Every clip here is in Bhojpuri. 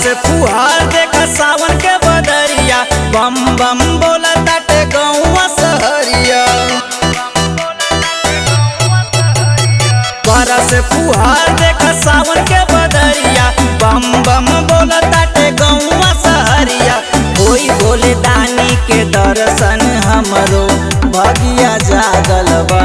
से फुहार देखा सावन के बदरिया, बम बम बोला ताटे गौवा सहरिया। बरा से फुहार देखा सावन के बदरिया, बम बम बोला ताटे गौवा सहरिया। कोई बोले दानी के दर्शन हमरो भगिया जागल बा।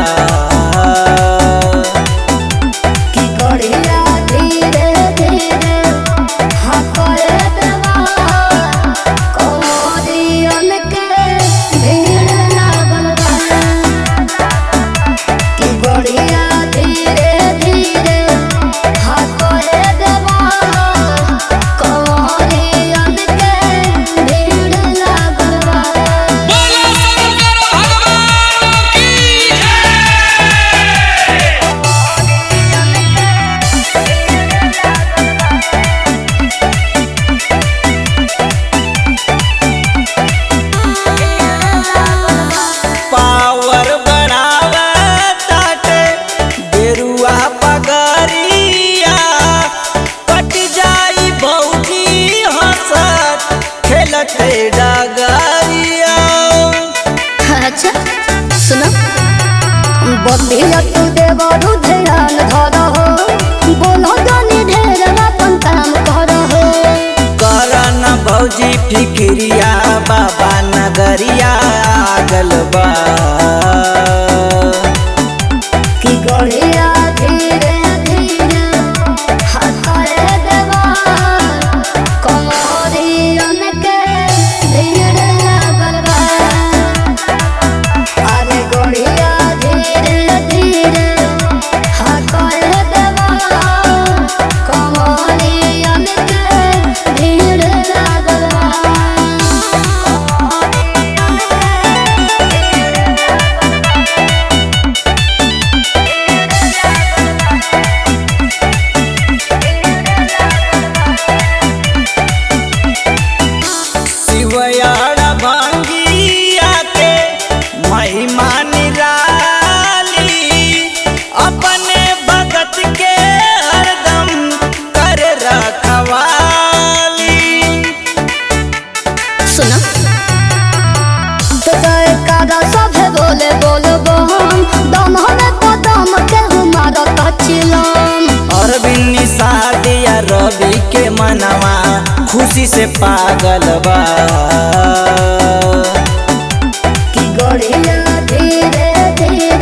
अच्छा सुनो बतिया तू देवरु ध्यान धर हो, बोलो जानी ढेर अपन काम कर हो। करन भौजी फिक्रिया बाबा नगरिया आगल बा। कि गड़िया धीरे धीरे हटाए देवा, कमरियन के भीड़ लागल बा। अरे गड़िया धीरे धीरे हटाए देवा, कमरियन के भीड़ लागल बा। शिवयाड़ा भांगिया के महिमा निराली, अपने भगत के हरदम कर रखवाली। सुनो तो जय कादा सभे बोले बोलबो हम, दम हमें कदम के हमारा कचिलम। अरविंद सादिया रवि के मनवा खुशी से पागल बा। कि गड़िया धीरे धीरे